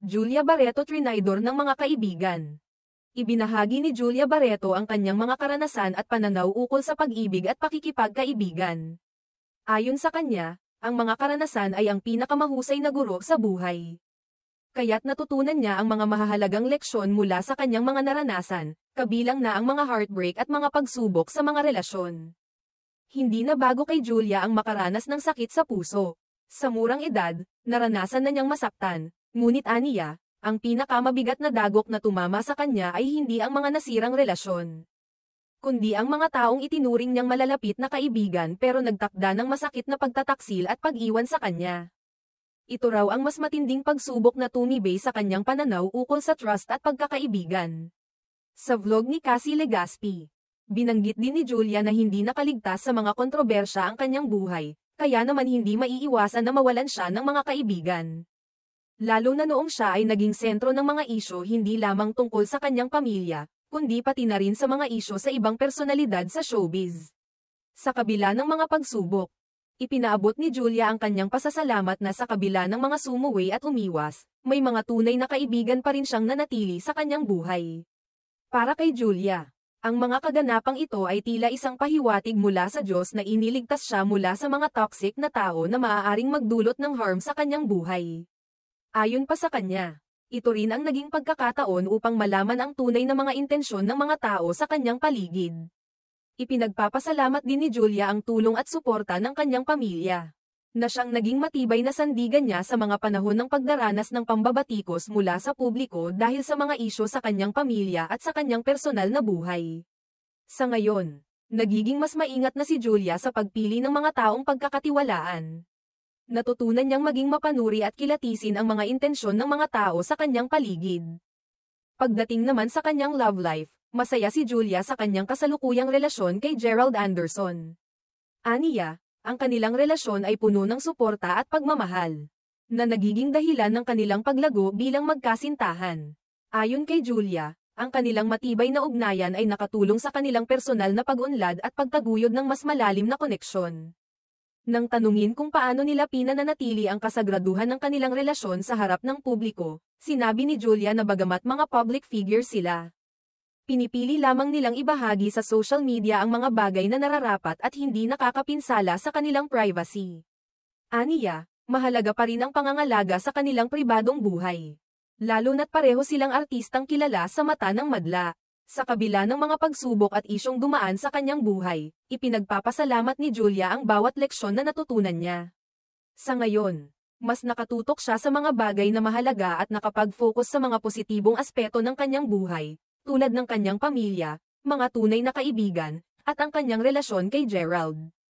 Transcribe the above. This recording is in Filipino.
Julia Barreto Trinidor ng mga kaibigan. Ibinahagi ni Julia Barreto ang kanyang mga karanasan at pananaw ukol sa pag-ibig at pakikipagkaibigan. Ayon sa kanya, ang mga karanasan ay ang pinakamahusay na guro sa buhay. Kaya't natutunan niya ang mga mahahalagang leksyon mula sa kanyang mga naranasan, kabilang na ang mga heartbreak at mga pagsubok sa mga relasyon. Hindi na bago kay Julia ang makaranas ng sakit sa puso. Sa murang edad, naranasan na niyang masaktan, ngunit aniya, ang pinakamabigat na dagok na tumama sa kanya ay hindi ang mga nasirang relasyon, kundi ang mga taong itinuring niyang malalapit na kaibigan pero nagtakda ng masakit na pagtataksil at pag-iwan sa kanya. Ito raw ang mas matinding pagsubok na tumibay sa kanyang pananaw ukol sa trust at pagkakaibigan. Sa vlog ni Cassie Legaspi, binanggit din ni Julia na hindi nakaligtas sa mga kontrobersya ang kanyang buhay, kaya naman hindi maiiwasan na mawalan siya ng mga kaibigan. Lalo na noong siya ay naging sentro ng mga isyu hindi lamang tungkol sa kanyang pamilya, kundi pati na rin sa mga isyu sa ibang personalidad sa showbiz. Sa kabila ng mga pagsubok, ipinaabot ni Julia ang kanyang pasasalamat na sa kabila ng mga sumuway at umiwas, may mga tunay na kaibigan pa rin siyang nanatili sa kanyang buhay. Para kay Julia, ang mga kaganapang ito ay tila isang pahiwatig mula sa Diyos na iniligtas siya mula sa mga toxic na tao na maaaring magdulot ng harm sa kanyang buhay. Ayon pa sa kanya, ito rin ang naging pagkakataon upang malaman ang tunay na mga intensyon ng mga tao sa kanyang paligid. Ipinagpapasalamat din ni Julia ang tulong at suporta ng kanyang pamilya, na siyang naging matibay na sandigan niya sa mga panahon ng pagdaranas ng pambabatikos mula sa publiko dahil sa mga isyu sa kanyang pamilya at sa kanyang personal na buhay. Sa ngayon, nagiging mas maingat na si Julia sa pagpili ng mga taong pagkakatiwalaan. Natutunan niyang maging mapanuri at kilatisin ang mga intensyon ng mga tao sa kanyang paligid. Pagdating naman sa kanyang love life, masaya si Julia sa kanyang kasalukuyang relasyon kay Gerald Anderson. Aniya, ang kanilang relasyon ay puno ng suporta at pagmamahal, na nagiging dahilan ng kanilang paglago bilang magkasintahan. Ayon kay Julia, ang kanilang matibay na ugnayan ay nakatulong sa kanilang personal na pag-unlad at pagtaguyod ng mas malalim na koneksyon. Nang tanungin kung paano nila pinananatili ang kasagraduhan ng kanilang relasyon sa harap ng publiko, sinabi ni Julia na bagamat mga public figures sila, pinipili lamang nilang ibahagi sa social media ang mga bagay na nararapat at hindi nakakapinsala sa kanilang privacy. Aniya, mahalaga pa rin ang pangangalaga sa kanilang pribadong buhay, lalo na't pareho silang artistang kilala sa mata ng madla. Sa kabila ng mga pagsubok at isyong dumaan sa kanyang buhay, ipinagpapasalamat ni Julia ang bawat leksyon na natutunan niya. Sa ngayon, mas nakatutok siya sa mga bagay na mahalaga at nakapag-focus sa mga positibong aspeto ng kanyang buhay, tulad ng kanyang pamilya, mga tunay na kaibigan, at ang kanyang relasyon kay Gerald.